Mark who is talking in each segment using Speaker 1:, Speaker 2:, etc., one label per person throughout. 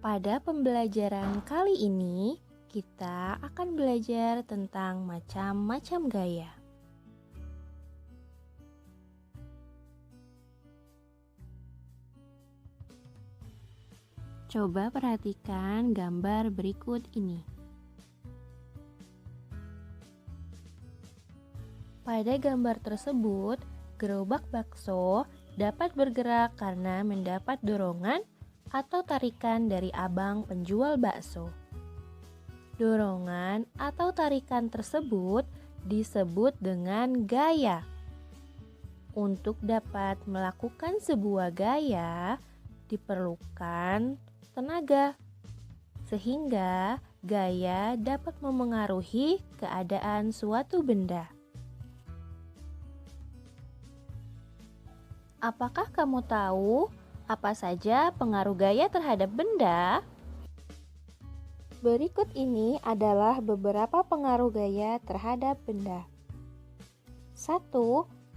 Speaker 1: Pada pembelajaran kali ini, kita akan belajar tentang macam-macam gaya. Coba perhatikan gambar berikut ini. Pada gambar tersebut, gerobak bakso dapat bergerak karena mendapat dorongan atau tarikan dari abang penjual bakso. Dorongan atau tarikan tersebut disebut dengan gaya. Untuk dapat melakukan sebuah gaya, diperlukan tenaga, sehingga gaya dapat memengaruhi keadaan suatu benda. Apakah kamu tahu apa saja pengaruh gaya terhadap benda? Berikut ini adalah beberapa pengaruh gaya terhadap benda. 1.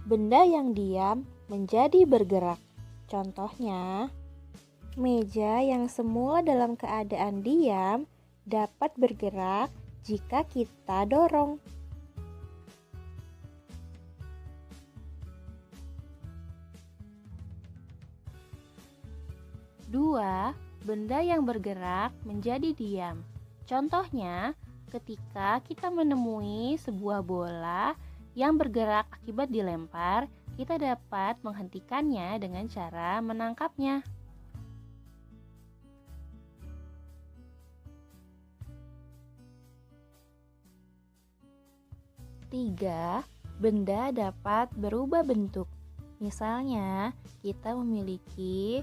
Speaker 1: Benda yang diam menjadi bergerak. Contohnya, meja yang semula dalam keadaan diam dapat bergerak jika kita dorong. 2. Benda yang bergerak menjadi diam. Contohnya, ketika kita menemui sebuah bola yang bergerak akibat dilempar, kita dapat menghentikannya dengan cara menangkapnya. 3. Benda dapat berubah bentuk. Misalnya, kita memiliki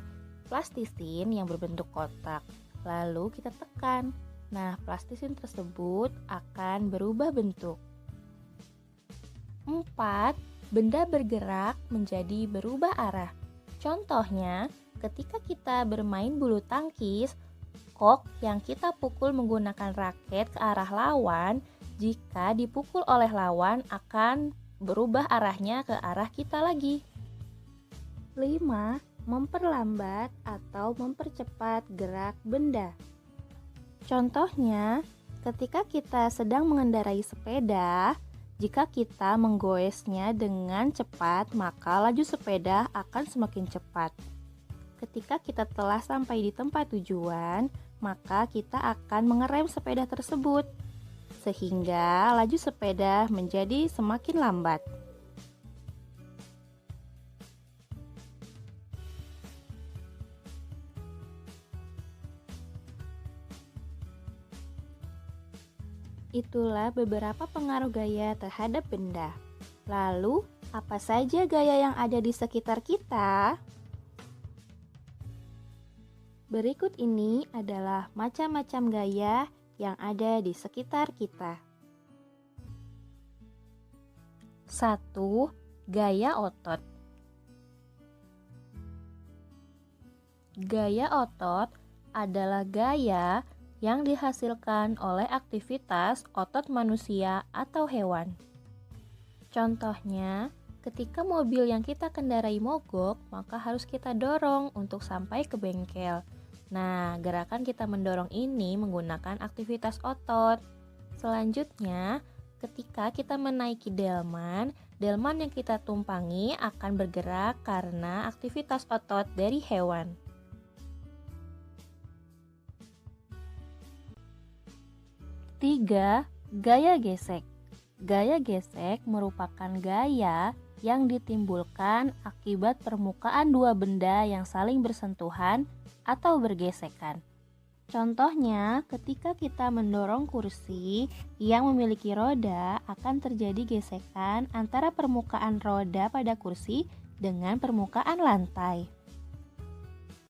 Speaker 1: plastisin yang berbentuk kotak, lalu kita tekan. Nah, plastisin tersebut akan berubah bentuk. 4. Benda bergerak menjadi berubah arah. Contohnya, ketika kita bermain bulu tangkis, kok yang kita pukul menggunakan raket ke arah lawan, jika dipukul oleh lawan akan berubah arahnya ke arah kita lagi. 5. Memperlambat atau mempercepat gerak benda. Contohnya, ketika kita sedang mengendarai sepeda, jika kita menggoesnya dengan cepat, maka laju sepeda akan semakin cepat. Ketika kita telah sampai di tempat tujuan, maka kita akan mengerem sepeda tersebut, sehingga laju sepeda menjadi semakin lambat. Itulah beberapa pengaruh gaya terhadap benda. Lalu, apa saja gaya yang ada di sekitar kita? Berikut ini adalah macam-macam gaya yang ada di sekitar kita. 1. Gaya otot. Gaya otot adalah gaya yang dihasilkan oleh aktivitas otot manusia atau hewan. Contohnya, ketika mobil yang kita kendarai mogok, maka harus kita dorong untuk sampai ke bengkel. Nah, gerakan kita mendorong ini menggunakan aktivitas otot. Selanjutnya, ketika kita menaiki delman yang kita tumpangi akan bergerak karena aktivitas otot dari hewan. 3. Gaya gesek. Gaya gesek merupakan gaya yang ditimbulkan akibat permukaan dua benda yang saling bersentuhan atau bergesekan. Contohnya, ketika kita mendorong kursi yang memiliki roda, akan terjadi gesekan antara permukaan roda pada kursi dengan permukaan lantai.